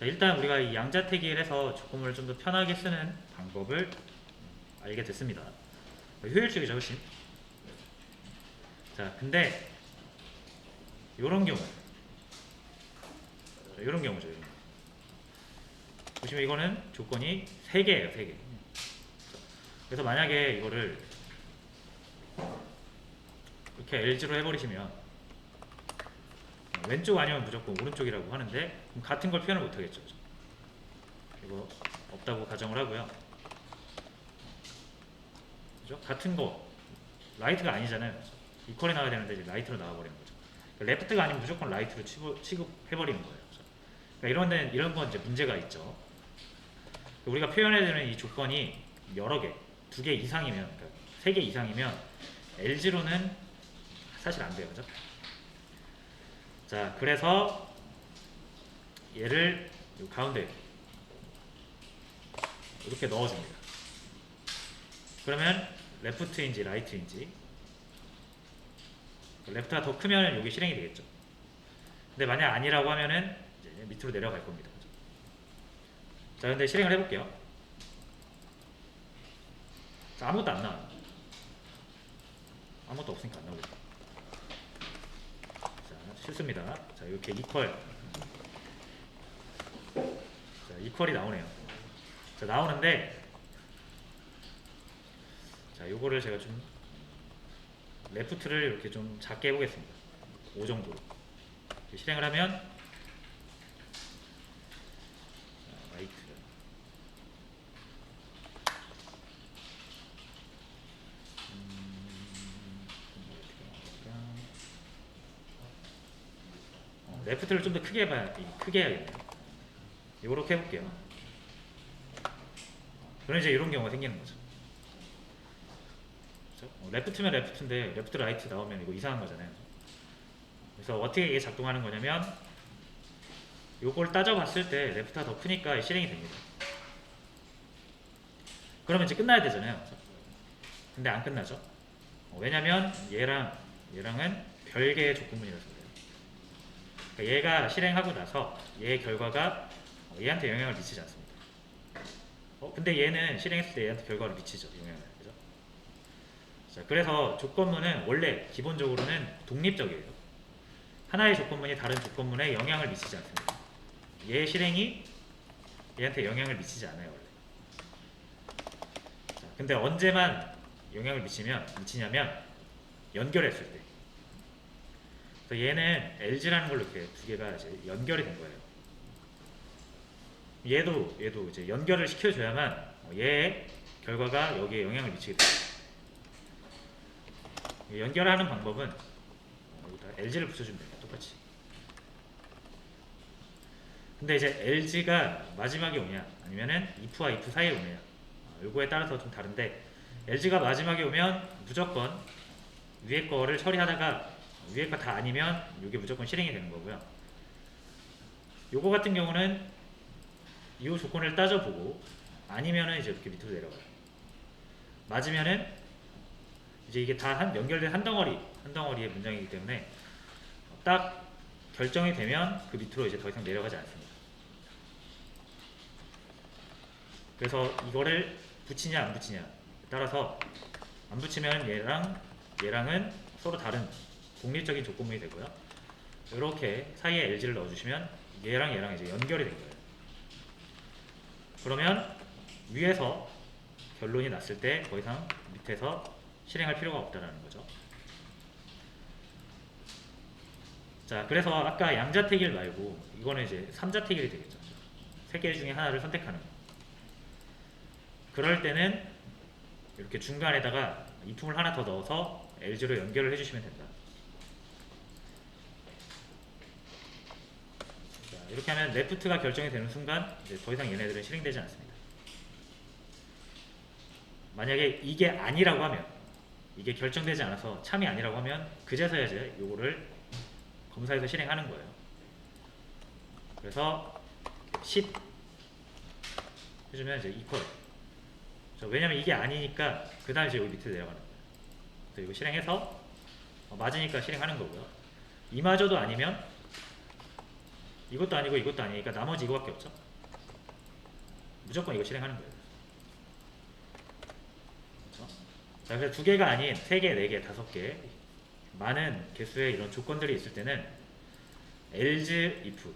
자, 일단 우리가 이 양자택일에서 조건물을 좀 더 편하게 쓰는 방법을 알게 됐습니다. 효율적이죠, 훨씬. 자, 근데 요런 경우, 요런 경우죠. 요런 경우. 보시면 이거는 조건이 3개예요, 3개. 그래서 만약에 이거를 이렇게 LG로 해버리시면 왼쪽 아니면 무조건 오른쪽이라고 하는데 그럼 같은 걸 표현을 못하겠죠. 이거 없다고 가정을 하고요. 그죠? 같은 거 라이트가 아니잖아요. 이퀄이 나와야 되는데 이제 라이트로 나와버리는 거죠. 그러니까 레프트가 아니면 무조건 라이트로 취급해버리는 거예요. 그러니까 이런 건 이제 문제가 있죠. 우리가 표현해야 되는 이 조건이 여러 개, 2개 이상이면, 그러니까 3개 이상이면 LG로는 사실 안 돼요. 그죠? 자, 그래서 얘를 가운데 이렇게 넣어줍니다. 그러면 레프트인지 라이트인지, 레프트가 더 크면 여기 실행이 되겠죠. 근데 만약 아니라고 하면은 이제 밑으로 내려갈 겁니다. 자, 근데 실행을 해볼게요. 자, 아무것도 안 나와요. 아무것도 없으니까 안 나오겠다. 자, 실수입니다. 자, 이렇게 이퀄. 자, 이퀄이 나오네요. 자, 나오는데, 자, 요거를 제가 좀, 레프트를 이렇게 좀 작게 해보겠습니다. 5 정도로. 실행을 하면, 자, 라이트. 레프트를 좀 더 크게 크게 해야겠네요. 요렇게 해볼게요. 그럼 이제 이런 경우가 생기는 거죠. 그렇죠? 레프트면 레프트인데 레프트 라이트 나오면 이거 이상한 거잖아요. 그래서 어떻게 이게 작동하는 거냐면 요걸 따져봤을 때 레프트가 더 크니까 실행이 됩니다. 그러면 이제 끝나야 되잖아요. 근데 안 끝나죠. 왜냐면 얘랑은 별개의 조건문이라서 그래요. 그러니까 얘가 실행하고 나서 얘의 결과가 얘한테 영향을 미치지 않습니다. 근데 얘는 실행했을 때 얘한테 결과를 미치죠. 영향을. 그죠? 자, 그래서 조건문은 원래 기본적으로는 독립적이에요. 하나의 조건문이 다른 조건문에 영향을 미치지 않습니다. 얘의 실행이 얘한테 영향을 미치지 않아요. 원래. 자, 근데 언제만 영향을 미치냐면 연결했을 때. 그래서 얘는 LG라는 걸로 이렇게 2개가 이제 연결이 된 거예요. 얘도 이제 연결을 시켜줘야만 얘의 결과가 여기에 영향을 미치게 됩니다. 연결하는 방법은 여기다 LG를 붙여주면 됩니다. 똑같이. 근데 이제 LG가 마지막에 오냐 아니면은 if와 if 사이에 오냐 요거에 따라서 좀 다른데 LG가 마지막에 오면 무조건 위에 거를 처리하다가 위에 거 다 아니면 이게 무조건 실행이 되는 거고요. 요거 같은 경우는 이 조건을 따져보고 아니면은 이제 이렇게 밑으로 내려가요. 맞으면은 이제 이게 다 연결된 한 덩어리의 문장이기 때문에 딱 결정이 되면 그 밑으로 이제 더 이상 내려가지 않습니다. 그래서 이거를 붙이냐 안 붙이냐 따라서 안 붙이면 얘랑은 서로 다른 독립적인 조건문이 되고요. 이렇게 사이에 LG를 넣어주시면 얘랑 이제 연결이 된 거예요. 그러면 위에서 결론이 났을 때 더 이상 밑에서 실행할 필요가 없다는 거죠. 자, 그래서 아까 양자택일 말고 이거는 이제 삼자택일이 되겠죠. 3개 중에 하나를 선택하는 거. 그럴 때는 이렇게 중간에다가 if을 하나 더 넣어서 LG로 연결을 해주시면 된다. 자, 이렇게 하면 레프트가 결정이 되는 순간 이제 더 이상 얘네들은 실행되지 않습니다. 만약에 이게 아니라고 하면 이게 결정되지 않아서 참이 아니라고 하면 그제서야 이제 요거를 검사해서 실행하는 거예요. 그래서 10 해주면 이제 equal. 왜냐면 이게 아니니까 그 다음에 이제 여기 밑에 내려가는 거예요. 그래서 이거 실행해서 맞으니까 실행하는 거고요. 이마저도 아니면 이것도 아니고 이것도 아니니까 나머지 이거밖에 없죠. 무조건 이거 실행하는 거예요. 그렇죠? 자, 그래서 두 개가 아닌 세 개, 네 개, 다섯 개 많은 개수의 이런 조건들이 있을 때는 else if,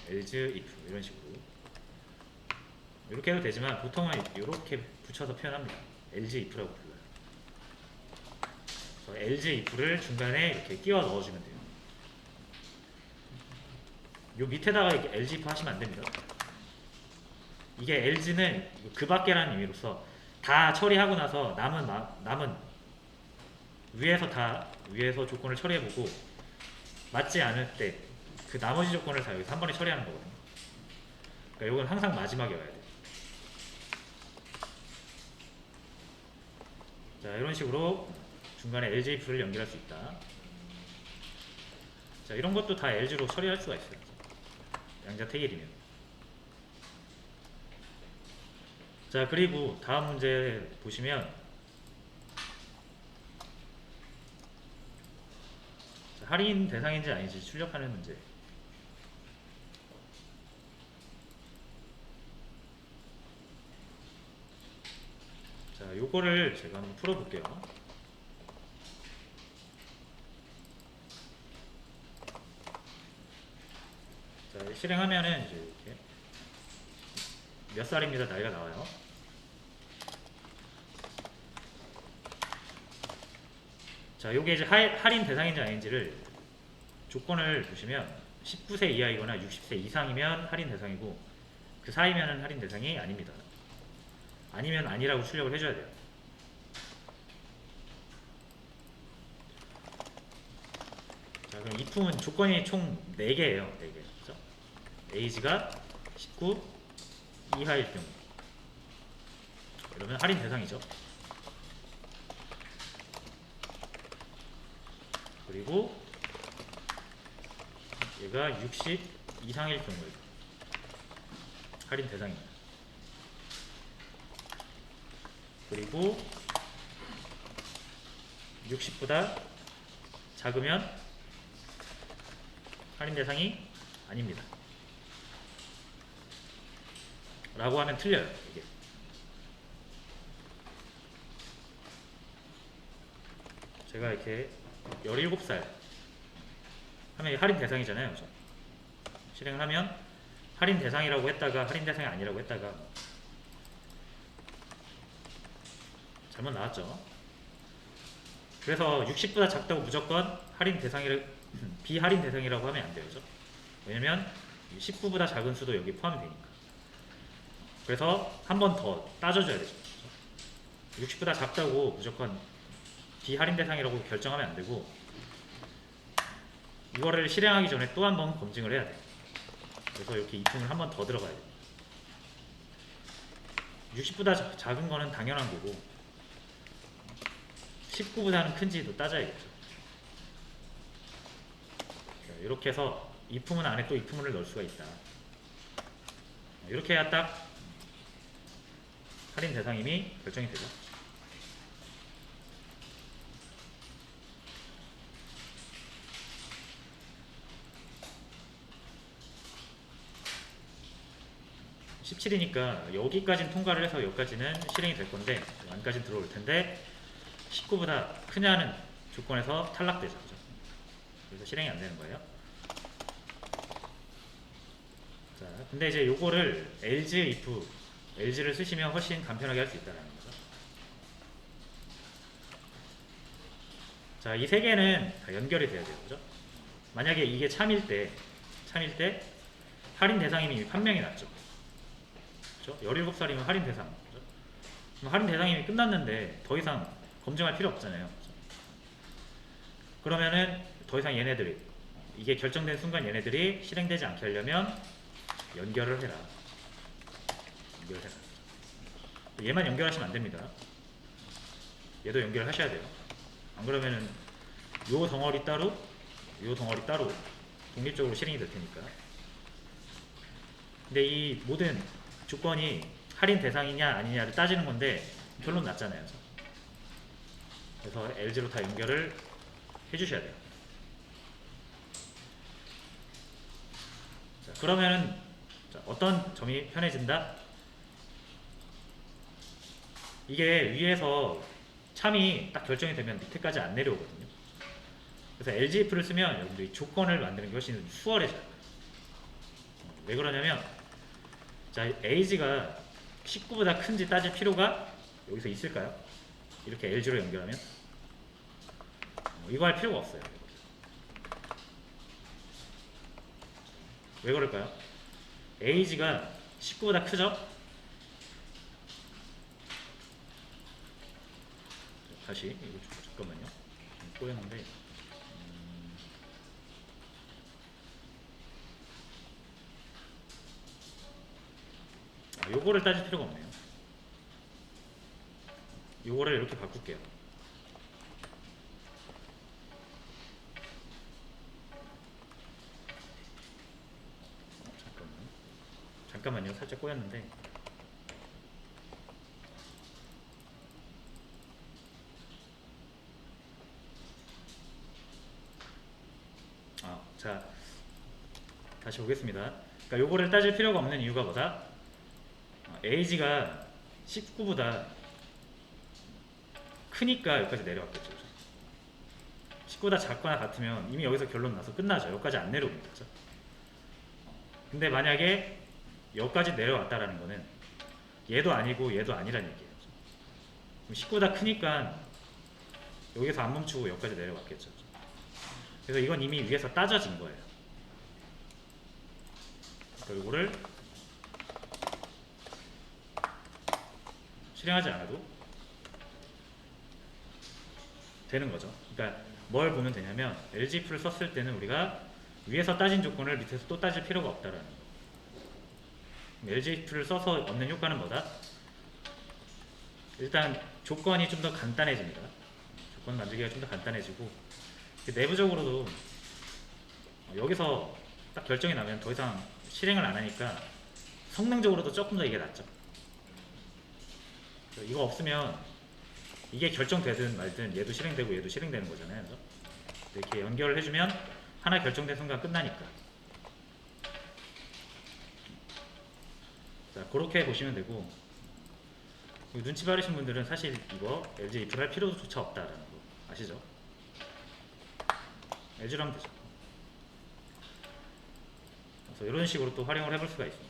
else if 이런 식으로 이렇게 해도 되지만 보통은 이렇게 붙여서 표현합니다. else if라고 불러요. 그래서 else if를 중간에 이렇게 끼워 넣어주면 돼요. 요 밑에다가 이렇게 else if 하시면 안 됩니다. 이게 else는 그 밖에라는 의미로서 다 처리하고 나서 남은 위에서 조건을 처리해보고 맞지 않을 때 그 나머지 조건을 다 여기서 한 번에 처리하는 거거든요. 그러니까 이건 항상 마지막에 와야 돼요. 자, 이런 식으로 중간에 else if를 연결할 수 있다. 자, 이런 것도 다 else로 처리할 수가 있어요. 양자택일이면. 자, 그리고 다음 문제 보시면 자, 할인 대상인지 아닌지 출력하는 문제. 자, 요거를 제가 한번 풀어볼게요. 자, 실행하면은 이제 이렇게 몇 살입니다 나이가 나와요. 자, 요게 이제 할인 대상인지 아닌지를 조건을 보시면 19세 이하이거나 60세 이상이면 할인 대상이고 그 사이면은 할인 대상이 아닙니다. 아니면 아니라고 출력을 해줘야 돼요. 자, 그럼 if은 조건이 총 4개예요. 4개. 그렇죠? age가 19 이하일 경우. 그러면 할인 대상이죠. 그리고 얘가 60 이상일 경우에 할인 대상입니다. 그리고 60보다 작으면 할인 대상이 아닙니다. 라고 하면 틀려요. 이게. 제가 이렇게 17살 하면 할인 대상이잖아요. 그렇죠? 실행을 하면 할인 대상이라고 했다가 할인 대상이 아니라고 했다가 잘못 나왔죠. 그래서 60보다 작다고 무조건 할인 대상이라 비할인 대상이라고 하면 안 돼요. 그렇죠? 왜냐면 19보다 작은 수도 여기 포함이 되니까. 그래서 한 번 더 따져줘야 되죠. 60보다 작다고 무조건 비할인 대상이라고 결정하면 안 되고 이거를 실행하기 전에 또 한 번 검증을 해야 돼요. 그래서 이렇게 if는 한 번 더 들어가야 돼요. 60보다 작은 거는 당연한 거고 19보다는 큰지도 따져야겠죠. 이렇게 해서 if문 안에 또 if문을 넣을 수가 있다. 이렇게 해야 딱 할인 대상임이 결정이 되죠. (17이니까) 여기까지는 통과를 해서 여기까지는 실행이 될 건데 안까지는 들어올 텐데 19보다 크냐는 조건에서 탈락되죠. 그래서 실행이 안 되는 거예요. 자, 근데 이제 요거를 else if, else를 쓰시면 훨씬 간편하게 할 수 있다는 거죠. 자, 이 세 개는 다 연결이 돼야 돼요. 그죠? 만약에 이게 참일 때 할인 대상이면 이미 판명이 났죠. 그죠? 17살이면 할인 대상. 그죠? 그럼 할인 대상이면 끝났는데 더 이상 검증할 필요 없잖아요. 그죠? 그러면은 더 이상 얘네들이 이게 결정된 순간 얘네들이 실행되지 않게 하려면 연결을 해라. 연결해라. 얘만 연결하시면 안 됩니다. 얘도 연결하셔야 돼요. 안 그러면은 요 덩어리 따로, 요 덩어리 따로 독립적으로 실행이 될 테니까. 근데 이 모든 조건이 할인 대상이냐 아니냐를 따지는 건데 결론 났잖아요. 그래서 LG로 다 연결을 해주셔야 돼요. 자, 그러면은 자, 어떤 점이 편해진다? 이게 위에서 참이 딱 결정이 되면 밑에까지 안 내려오거든요. 그래서 LGF를 쓰면 여러분들이 조건을 만드는 게 훨씬 수월해져요. 왜 그러냐면 자, AG가 19보다 큰지 따질 필요가 여기서 있을까요? 이렇게 LG로 연결하면 이거 할 필요가 없어요. 왜 그럴까요? AG가 19보다 크죠? 다시 이거 잠깐만요. 꼬였는데 요거를 따질 필요가 없네요. 요거를 이렇게 바꿀게요. 잠깐만요. 살짝 꼬였는데 자 다시 보겠습니다. 그러니까 요거를 따질 필요가 없는 이유가 뭐다? AG가 19보다 크니까 여기까지 내려왔겠죠. 19보다 작거나 같으면 이미 여기서 결론 나서 끝나죠. 여기까지 안 내려옵니다. 그렇죠? 근데 만약에 여기까지 내려왔다라는 거는 얘도 아니고 얘도 아니라는 얘기예요. 그럼 19보다 크니까 여기서 안 멈추고 여기까지 내려왔겠죠. 그래서 이건 이미 위에서 따져진 거예요. 그러니까 이거를 실행하지 않아도 되는 거죠. 그러니까 뭘 보면 되냐면 LGF를 썼을 때는 우리가 위에서 따진 조건을 밑에서 또 따질 필요가 없다라는 거. LGF를 써서 얻는 효과는 뭐다? 일단 조건이 좀 더 간단해집니다. 조건 만들기가 좀 더 간단해지고 내부적으로도 여기서 딱 결정이 나면 더 이상 실행을 안 하니까 성능적으로도 조금 더 이게 낫죠. 이거 없으면 이게 결정되든 말든 얘도 실행되고 얘도 실행되는 거잖아요. 그래서 이렇게 연결을 해주면 하나 결정된 순간 끝나니까. 자, 그렇게 보시면 되고 눈치 빠르신 분들은 사실 이거 LG if를 할 필요조차 없다라는 거 아시죠? LG로 하면 되죠. 그래서 이런 식으로 또 활용을 해볼 수가 있습니다.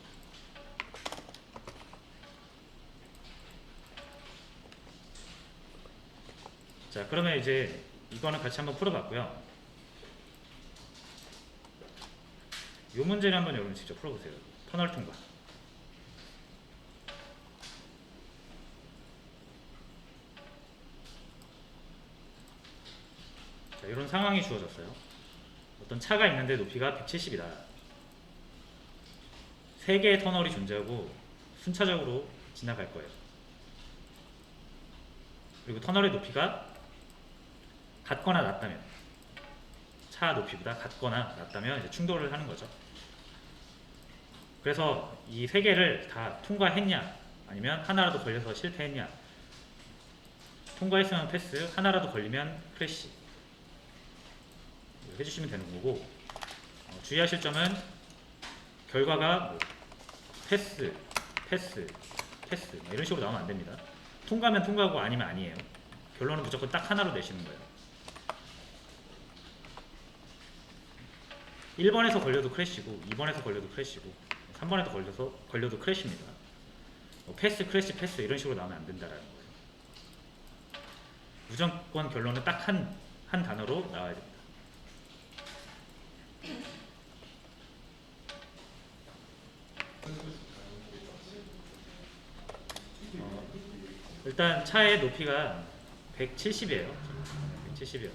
자, 그러면 이제 이거는 같이 한번 풀어봤고요. 이 문제를 한번 여러분 직접 풀어보세요. 터널 통과. 자, 이런 상황이 주어졌어요. 어떤 차가 있는데 높이가 170이다. 3개의 터널이 존재하고 순차적으로 지나갈 거예요. 그리고 터널의 높이가 같거나 같다면, 차 높이보다 같거나 같다면 이제 충돌을 하는 거죠. 그래서 이 3개를 다 통과했냐 아니면 하나라도 걸려서 실패했냐, 통과했으면 패스, 하나라도 걸리면 크래시 해주시면 되는 거고, 주의하실 점은 결과가 뭐 패스, 패스, 패스 이런 식으로 나오면 안 됩니다. 통과면 통과고 아니면 아니에요. 결론은 무조건 딱 하나로 내시는 거예요. 1번에서 걸려도 크래시고 2번에서 걸려도 크래시고 3번에서 걸려도 크래시입니다. 패스, 크래시, 패스 이런 식으로 나오면 안 된다라는 거예요. 무조건 결론은 딱 한 단어로 나와야 됩니다. 일단 차의 높이가 170이에요. 170이요.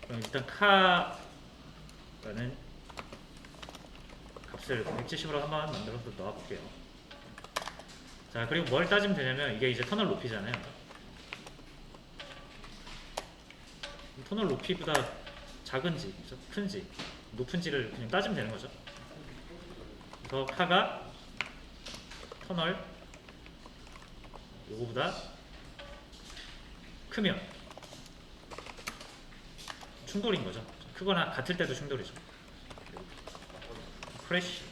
그럼 일단 카라는 값을 170으로 한번 만들어서 넣어 볼게요. 자, 그리고 뭘 따지면 되냐면 이게 이제 터널 높이잖아요. 터널 높이보다 작은지, 큰지, 높은지를 그냥 따지면 되는 거죠. 그래서 카가 터널 요거보다 크면 충돌인 거죠. 크거나 같을 때도 충돌이죠. 크래쉬.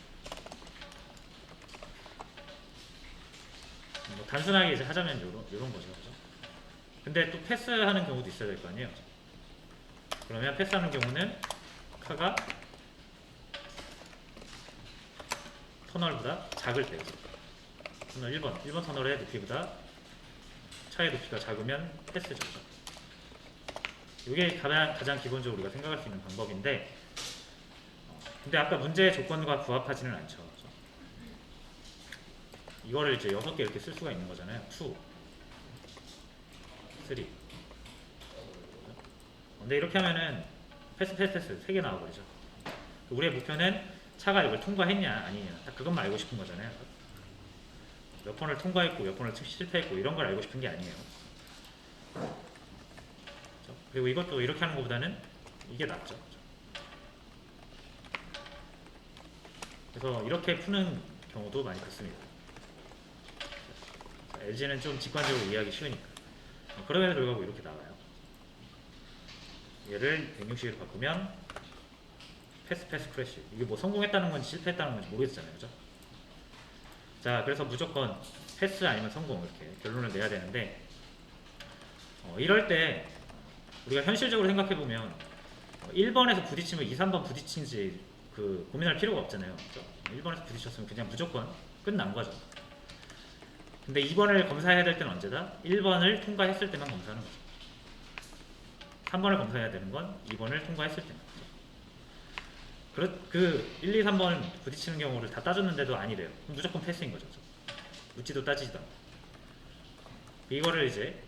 뭐 단순하게 이제 하자면 요런 거죠. 그죠? 근데 또 패스하는 경우도 있어야 될 거 아니에요. 그러면 패스하는 경우는 카가 터널보다 작을 때, 터널 1번 터널의 높이보다 차의 높이가 작으면 패스죠. 이게 가장 기본적으로 우리가 생각할 수 있는 방법인데, 근데 아까 문제의 조건과 부합하지는 않죠. 그렇죠? 이거를 이제 6개 이렇게 쓸 수가 있는 거잖아요. 2, 3. 근데 이렇게 하면은 패스 3개 나와버리죠. 우리의 목표는 차가 이걸 통과했냐 아니냐, 딱 그것만 알고 싶은 거잖아요. 몇 번을 통과했고 몇 번을 실패했고 이런 걸 알고 싶은 게 아니에요. 그렇죠? 그리고 이것도 이렇게 하는 것보다는 이게 낫죠. 그렇죠? 그래서 이렇게 푸는 경우도 많이 봤습니다. LG는 좀 직관적으로 이해하기 쉬우니까. 그럼에도 불구하고 이렇게 나와요. 얘를 160으로 바꾸면 패스 크래쉬. 이게 뭐 성공했다는 건지 실패했다는 건지 모르겠잖아요. 그죠? 자, 그래서 무조건 패스 아니면 성공 이렇게 결론을 내야 되는데, 이럴 때 우리가 현실적으로 생각해보면 1번에서 부딪히면 2, 3번 부딪힌지 그 고민할 필요가 없잖아요. 그죠? 1번에서 부딪혔으면 그냥 무조건 끝난 거죠. 근데 2번을 검사해야 될 때는 언제다? 1번을 통과했을 때만 검사하는 거죠. 3번을 검사해야 되는 건 2번을 통과했을 때만. 그 1, 2, 3번 부딪히는 경우를 다 따졌는데도 아니래요. 그럼 무조건 패스인 거죠. 묻지도 따지지도 않고. 이거를 이제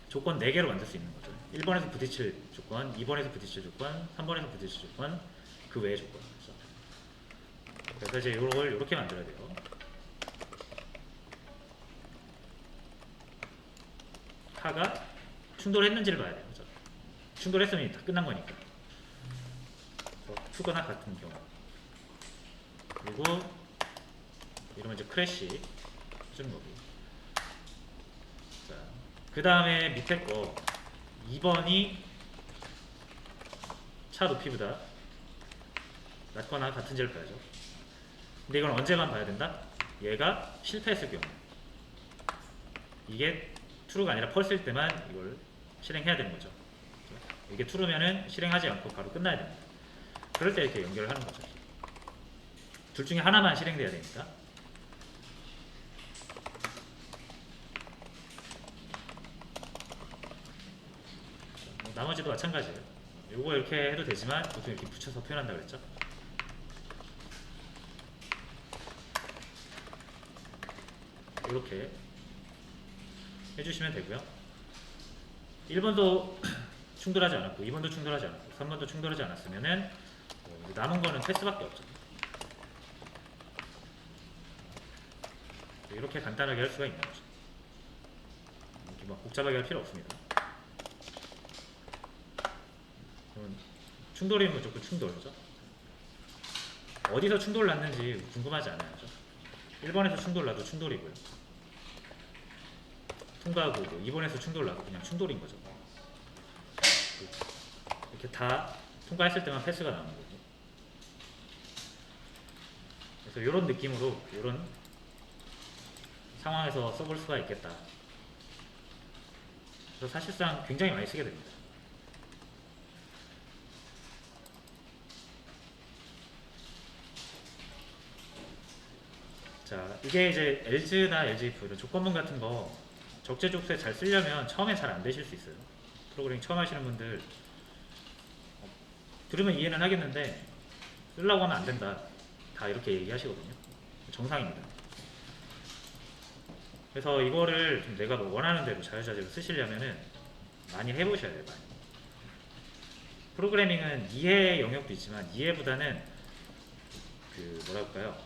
조건 4개로 만들 수 있는 거죠. 1번에서 부딪힐 조건, 2번에서 부딪힐 조건, 3번에서 부딪힐 조건, 그 외의 조건. 그래서 이제 이걸 이렇게 만들어야 돼요. 카가 충돌했는지를 봐야 돼요. 그렇죠? 충돌했으면 다 끝난 거니까. 투거나 같은 경우. 그리고 이러면 이제 크래쉬 쓰는 거고. 자, 그 다음에 밑에 거 2번이 차 높이보다 낮거나 같은지를 봐야죠. 근데 이건 언제만 봐야 된다? 얘가 실패했을 경우. 이게 true가 아니라 false일 때만 이걸 실행해야 되는 거죠. 이게 true면은 실행하지 않고 바로 끝나야 됩니다. 그럴 때 이렇게 연결을 하는 거죠. 둘 중에 하나만 실행돼야 되니까. 나머지도 마찬가지예요. 요거 이렇게 해도 되지만 보통 이렇게 붙여서 표현한다고 그랬죠. 이렇게 해주시면 되고요. 1번도 충돌하지 않았고 2번도 충돌하지 않았고 3번도 충돌하지 않았으면은 남은 거는 패스밖에 없죠. 이렇게 간단하게 할 수가 있는 거죠. 이렇게 막 복잡하게 할 필요 없습니다. 충돌이면 무조건 충돌이죠. 어디서 충돌 났는지 궁금하지 않아요. 그렇죠? 1번에서 충돌 나도 충돌이고요. 통과하고 2번에서 충돌 나도 그냥 충돌인 거죠. 이렇게 다 통과했을 때만 패스가 나오는 거고. 그래서 이런 느낌으로 이런 상황에서 써볼 수가 있겠다. 그래서 사실상 굉장히 많이 쓰게 됩니다. 자, 이게 이제 LG나 LGF 이런 조건문 같은 거 적재적소에 잘 쓰려면 처음에 잘 안 되실 수 있어요. 프로그래밍 처음 하시는 분들 들으면 이해는 하겠는데 쓰려고 하면 안 된다. 다 이렇게 얘기하시거든요. 정상입니다. 그래서 이거를 좀 내가 뭐 원하는 대로 자유자재로 쓰시려면은 많이 해보셔야 돼요. 많이. 프로그래밍은 이해 영역도 있지만 이해보다는 그 뭐랄까요,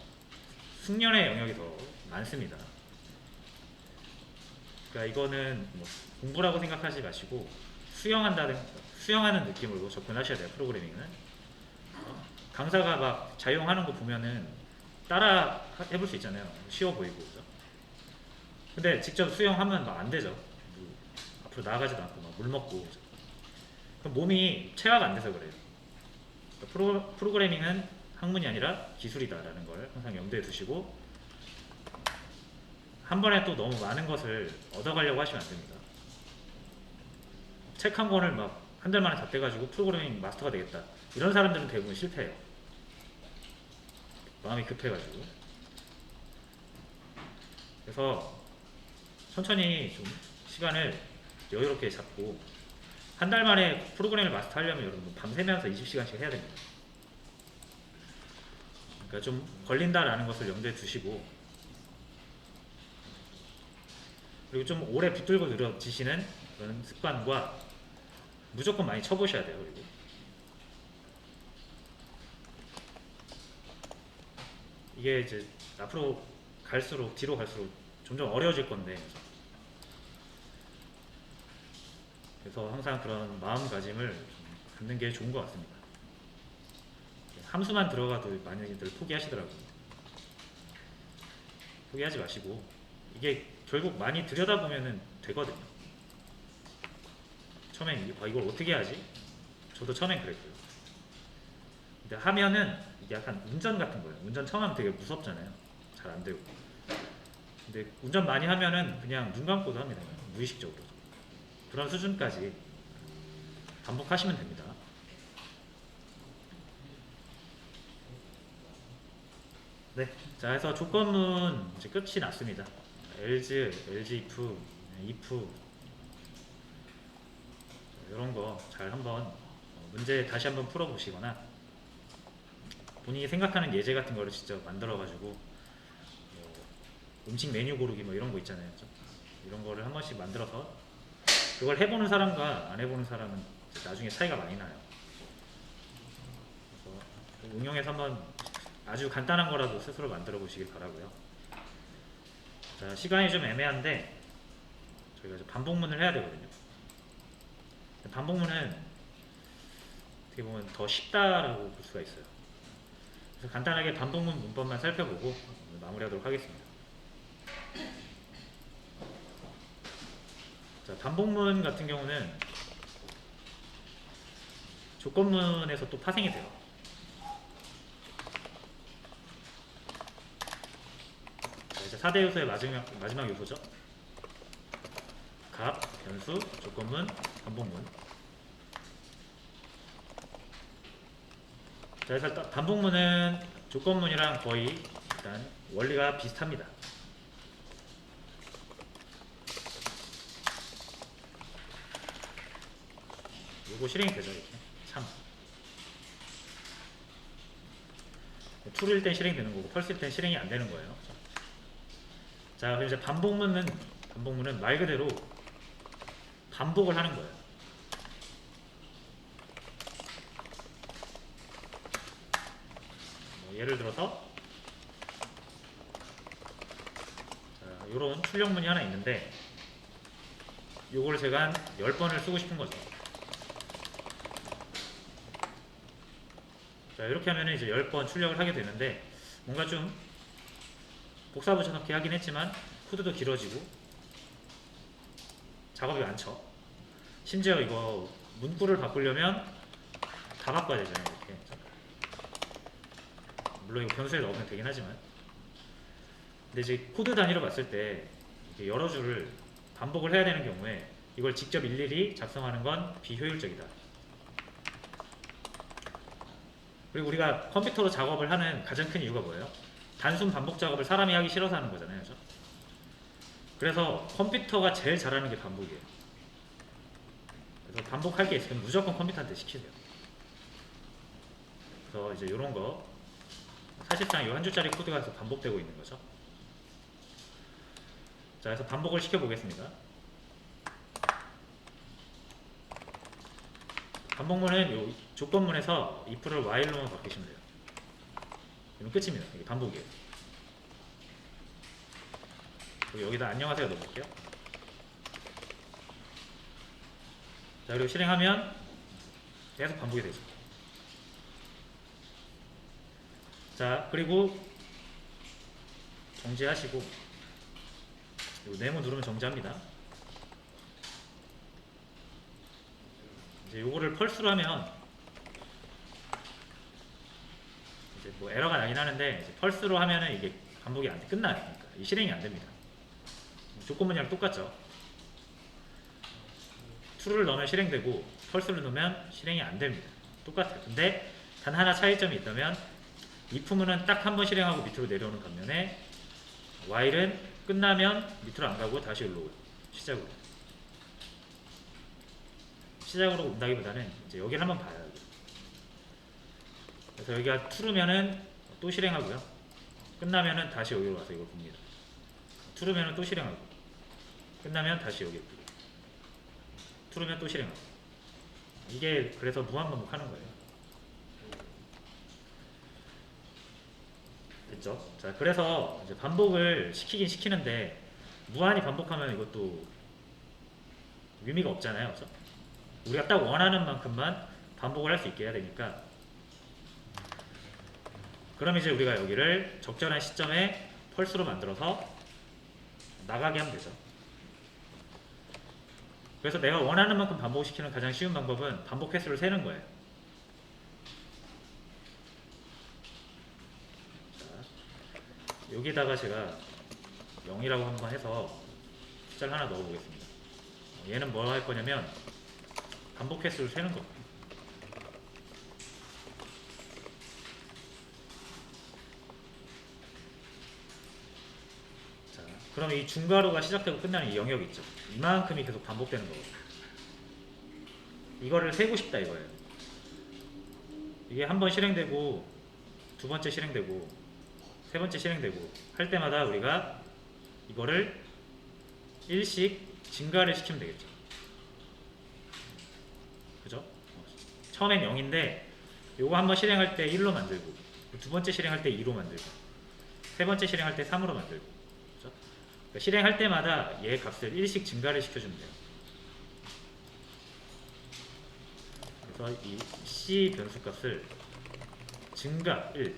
숙련의 영역이 더 많습니다. 그러니까 이거는 뭐 공부라고 생각하지 마시고 수영하는 느낌으로 접근하셔야 돼요. 프로그래밍은 강사가 막 자용하는 거 보면은 따라 해볼 수 있잖아요. 쉬워 보이고. 그죠? 근데 직접 수영하면 막 안 되죠. 뭐 앞으로 나아가지도 않고 막 물 먹고. 그럼 몸이 체화가 안 돼서 그래요. 프로그래밍은 학문이 아니라 기술이다라는 걸 항상 염두에 두시고, 한 번에 또 너무 많은 것을 얻어가려고 하시면 안 됩니다. 책 한 권을 막 한 달 만에 다 떼가지고 프로그래밍 마스터가 되겠다, 이런 사람들은 대부분 실패해요. 마음이 급해가지고. 그래서 천천히 좀 시간을 여유롭게 잡고, 한 달 만에 프로그램을 마스터하려면 여러분 밤새면서 20시간씩 해야 됩니다. 그러니까 좀 걸린다라는 것을 염두에 두시고, 그리고 좀 오래 붙들고 늘어지시는 그런 습관과 무조건 많이 쳐보셔야 돼요. 그리고 이게 이제 앞으로 갈수록, 뒤로 갈수록 점점 어려워질 건데, 그래서 항상 그런 마음가짐을 좀 갖는 게 좋은 것 같습니다. 함수만 들어가도 많이들 포기하시더라고요. 포기하지 마시고, 이게 결국 많이 들여다보면 되거든요. 처음엔 이걸 어떻게 하지? 저도 처음엔 그랬고요. 근데 하면은 이게 약간 운전 같은 거예요. 운전 처음 하면 되게 무섭잖아요. 잘 안 되고. 근데 운전 많이 하면은 그냥 눈 감고도 합니다. 무의식적으로. 그런 수준까지 반복하시면 됩니다. 네, 자, 해서 조건문 이제 끝이 났습니다. else, else if, 이런 거 잘 한번 문제 다시 한번 풀어보시거나, 본인이 생각하는 예제 같은 거를 직접 만들어가지고 음식 메뉴 고르기 뭐 이런 거 있잖아요. 이런 거를 한 번씩 만들어서, 그걸 해보는 사람과 안 해보는 사람은 나중에 차이가 많이 나요. 그래서 응용해서 한번 아주 간단한 거라도 스스로 만들어 보시길 바라고요. 자, 시간이 좀 애매한데 저희가 이제 반복문을 해야 되거든요. 반복문은 어떻게 보면 더 쉽다라고 볼 수가 있어요. 그래서 간단하게 반복문 문법만 살펴보고 마무리하도록 하겠습니다. 자, 반복문 같은 경우는 조건문에서 또 파생이 돼요. 자, 이제 4대 요소의 마지막 요소죠. 값, 변수, 조건문, 반복문. 자, 그래서 반복문은 조건문이랑 거의 일단 원리가 비슷합니다. 요거 실행이 되죠, 이렇게. 참. true일 땐 실행되는 거고 false일 땐 실행이 안 되는 거예요. 자, 그럼 이제 반복문은 말 그대로 반복을 하는 거예요. 예를 들어서 이런 출력문이 하나 있는데, 요거를 제가 한 10번을 쓰고 싶은 거죠. 자, 이렇게 하면 이제 10번 출력을 하게 되는데, 뭔가 좀 복사붙여넣기 하긴 했지만 코드도 길어지고 작업이 많죠. 심지어 이거 문구를 바꾸려면 다 바꿔야 되잖아요. 이렇게. 물론 이거 변수에 넣으면 되긴 하지만, 근데 이제 코드 단위로 봤을 때 여러 줄을 반복을 해야 되는 경우에 이걸 직접 일일이 작성하는 건 비효율적이다. 그리고 우리가 컴퓨터로 작업을 하는 가장 큰 이유가 뭐예요? 단순 반복 작업을 사람이 하기 싫어서 하는 거잖아요. 그렇죠? 그래서 컴퓨터가 제일 잘하는 게 반복이에요. 그래서 반복할 게 있으면 무조건 컴퓨터한테 시키세요. 그래서 이제 이런 거 사실상 이 한 줄짜리 코드가 계속 반복되고 있는 거죠. 자, 그래서 반복을 시켜보겠습니다. 반복문은 요 조건문에서 if를 while로만 바뀌시면 돼요. 그럼 끝입니다. 이게 반복이에요. 그리고 여기다 안녕하세요 넣어볼게요. 자, 그리고 실행하면 계속 반복이 되죠. 자, 그리고 정지하시고, 요 네모 누르면 정지합니다. 이제 요거를 펄스로 하면 이제 뭐 에러가 나긴 하는데 이제 펄스로 하면은 이게 반복이 안 돼. 끝나요. 그러니까 이 실행이 안 됩니다. 조건문이랑 똑같죠. true를 넣으면 실행되고 펄스를 넣으면 실행이 안 됩니다. 똑같아요. 근데 단 하나 차이점이 있다면 if문은 딱 한 번 실행하고 밑으로 내려오는 반면에 while은 끝나면 밑으로 안 가고 다시 올라오고 시작으로. 시작으로 온다기보다는 이제 여기를 한번 봐요. 그래서 여기가 true면은 또 실행하고요. 끝나면은 다시 여기로 와서 이걸 봅니다. true면은 또 실행하고 끝나면 다시 여기로 보고 true면 또 실행하고 이게 그래서 무한 반복하는 거예요. 됐죠? 자, 그래서 이제 반복을 시키긴 시키는데 무한히 반복하면 이것도 의미가 없잖아요. 그래서 우리가 딱 원하는 만큼만 반복을 할 수 있게 해야 되니까 그럼 이제 우리가 여기를 적절한 시점에 펄스로 만들어서 나가게 하면 되죠. 그래서 내가 원하는 만큼 반복시키는 가장 쉬운 방법은 반복 횟수를 세는 거예요. 자, 여기다가 제가 0이라고 한번 해서 숫자를 하나 넣어 보겠습니다. 얘는 뭐 할 거냐면 반복 횟수를 세는 겁니다. 자, 그럼 이 중괄호가 시작되고 끝나는 이 영역 있죠. 이만큼이 계속 반복되는 거거든요. 이거를 세고 싶다 이거예요. 이게 한 번 실행되고 두 번째 실행되고 세 번째 실행되고 할 때마다 우리가 이거를 1씩 증가를 시키면 되겠죠. 그죠? 처음엔 0인데 요거 한 번 실행할 때 1로 만들고 두 번째 실행할 때 2로 만들고 세 번째 실행할 때 3으로 만들고 그죠? 그러니까 실행할 때마다 얘 값을 1씩 증가를 시켜주면 돼요. 그래서 이 C 변수 값을 증가 1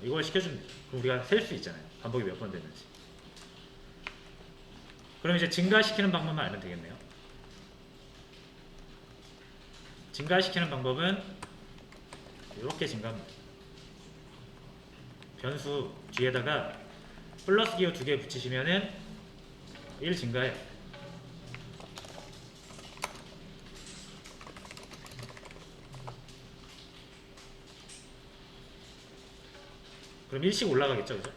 이걸 시켜주면 돼요. 그럼 우리가 셀 수 있잖아요. 반복이 몇 번 됐는지. 그럼 이제 증가시키는 방법만 알면 되겠네요. 증가시키는 방법은 이렇게 증가합니다. 변수 뒤에다가 플러스 기호 2개 붙이시면은 1 증가해요. 그럼 1씩 올라가겠죠, 그죠?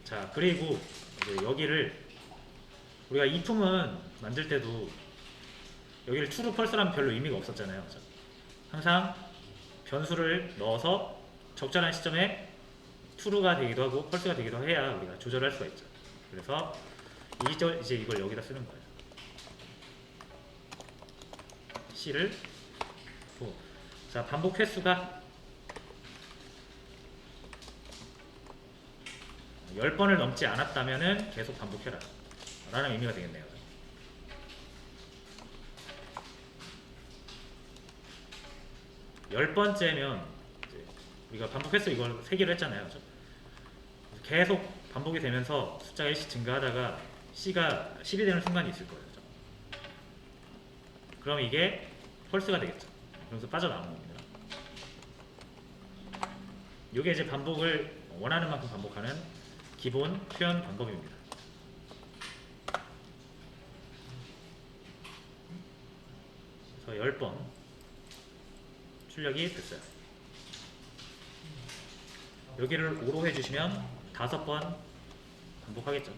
자, 그리고 이제 여기를 우리가 if문 만들 때도 여기를 true false라면 별로 의미가 없었잖아요. 그죠? 항상 변수를 넣어서 적절한 시점에 true가 되기도 하고 false가 되기도 해야 우리가 조절할 수가 있죠. 그래서 이제 이걸 여기다 쓰는 거예요. C를 자, 반복 횟수가 10번을 넘지 않았다면 계속 반복해라 라는 의미가 되겠네요. 열 번째면 우리가 반복 횟수 이걸 세기로 했잖아요. 그렇죠? 계속 반복이 되면서 숫자가 1씩 증가하다가 C가 10이 되는 순간이 있을 거예요. 그렇죠? 그럼 이게 펄스가 되겠죠. 그러면서 빠져나오는 겁니다. 이게 이제 반복을 원하는 만큼 반복하는 기본 표현 방법입니다. 그래서 10번 출력이 됐어요. 여기를 5로 해주시면 5번 반복하겠죠.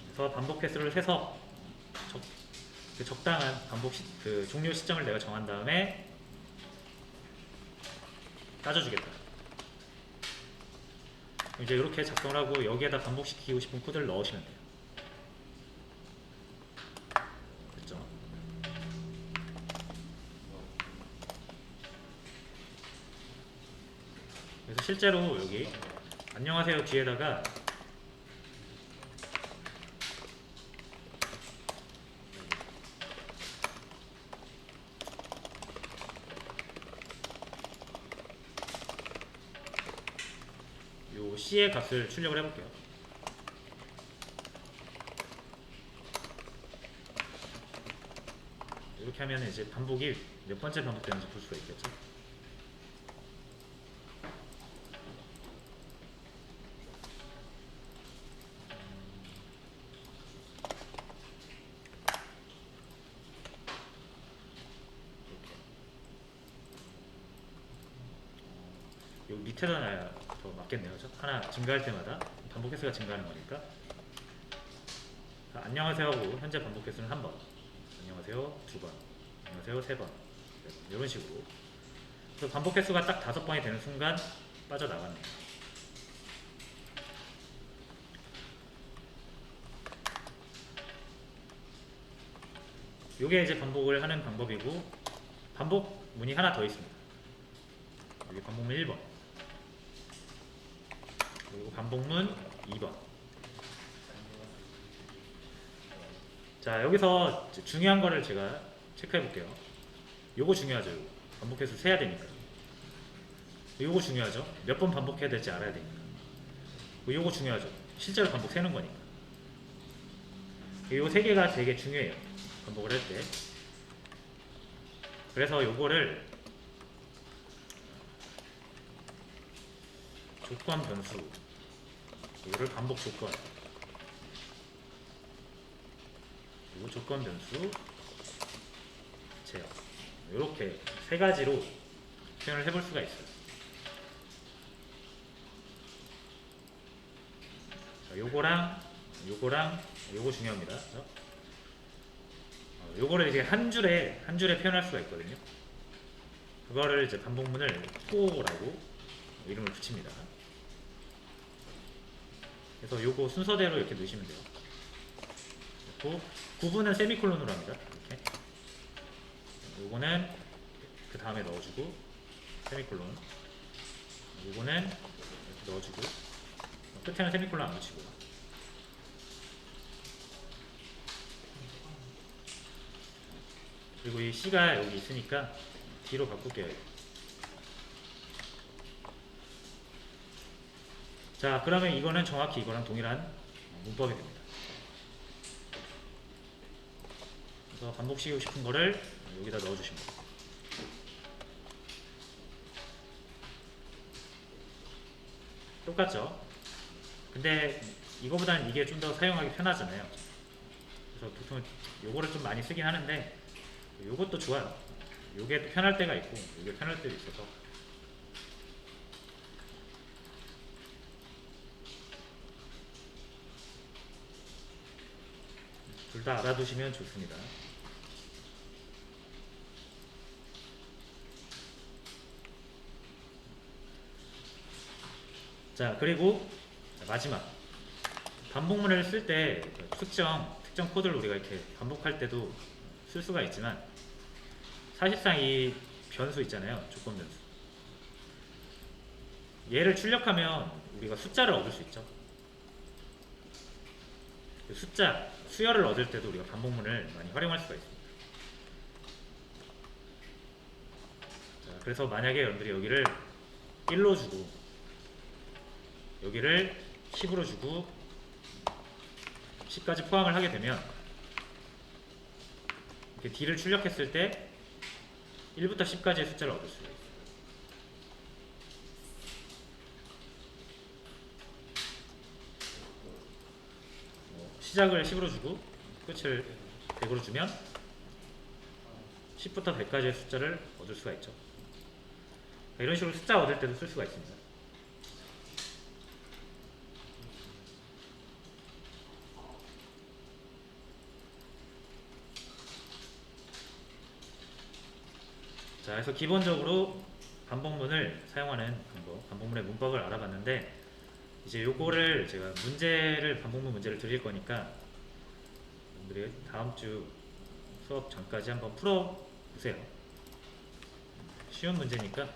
그래서 반복 횟수를 세서 적당한 반복 종료 시점을 내가 정한 다음에 따져주겠다. 이제 이렇게 작성을 하고 여기에다 반복시키고 싶은 코드를 넣으시면 돼요. 됐죠? 그래서 실제로 여기 안녕하세요 뒤에다가 C의 값을 출력을 해볼게요. 이렇게 하면 이제 반복이 몇 번째 반복되는지 볼 수가 있겠죠. 요 밑에다 놔야 더 맞겠네요. 그죠? 하나 증가할 때마다 반복 횟수가 증가하는 거니까. 자, 안녕하세요 하고 현재 반복 횟수는 1번, 안녕하세요 2번, 안녕하세요 3번, 이런 식으로. 그래서 반복 횟수가 딱 5번이 되는 순간 빠져나갔네요. 요게 이제 반복을 하는 방법이고, 반복문이 하나 더 있습니다. 여기 반복문 1번, 그리고 반복문 2번. 자, 여기서 중요한 거를 제가 체크해 볼게요. 요거 중요하죠. 요거. 반복 횟수 세야 되니까. 요거 중요하죠. 몇 번 반복해야 될지 알아야 되니까. 요거 중요하죠. 실제로 반복 세는 거니까. 요 세 개가 되게 중요해요. 반복을 할 때. 그래서 요거를 조건 변수, 요거를 반복 조건, 요거 조건 변수 제어, 요렇게 세 가지로 표현을 해볼 수가 있어요. 자, 요거랑 요거 중요합니다. 요거를 이제 한 줄에 표현할 수가 있거든요. 그거를 이제 반복문을 포라고 이름을 붙입니다. 그래서 요거 순서대로 이렇게 넣으시면 돼요. 그리고 구분은 세미콜론으로 합니다. 이렇게. 요거는 그 다음에 넣어주고 세미콜론. 요거는 이렇게 넣어주고 끝에는 세미콜론 안 붙이고. 그리고 이 C가 여기 있으니까 D로 바꿀게요. 자, 그러면 이거는 정확히 이거랑 동일한 문법이 됩니다. 그래서 반복시키고 싶은 거를 여기다 넣어주시면 돼요. 똑같죠? 근데 이거보다는 이게 좀 더 사용하기 편하잖아요. 그래서 보통 요거를 좀 많이 쓰긴 하는데 요것도 좋아요. 요게 또 편할 때가 있고 요게 편할 때도 있어서. 둘 다 알아두시면 좋습니다. 자, 그리고 마지막 반복문을 쓸 때 특정 코드를 우리가 이렇게 반복할 때도 쓸 수가 있지만, 사실상 이 변수 있잖아요. 조건 변수. 얘를 출력하면 우리가 숫자를 얻을 수 있죠. 숫자, 수열을 얻을 때도 우리가 반복문을 많이 활용할 수가 있습니다. 자, 그래서 만약에 여러분들이 여기를 1로 주고 여기를 10으로 주고 10까지 포함을 하게 되면 이렇게 D를 출력했을 때 1부터 10까지의 숫자를 얻을 수가 있어요. 시작을 10으로 주고 끝을 100으로 주면 10부터 100까지의 숫자를 얻을 수가 있죠. 이런 식으로 숫자 얻을 때도 쓸 수가 있습니다. 자, 그래서 기본적으로 반복문을 사용하는 방법, 반복문의 문법을 알아봤는데, 이제 요거를 제가 반복문 문제를 드릴 거니까 여러분들이 다음 주 수업 전까지 한번 풀어보세요. 쉬운 문제니까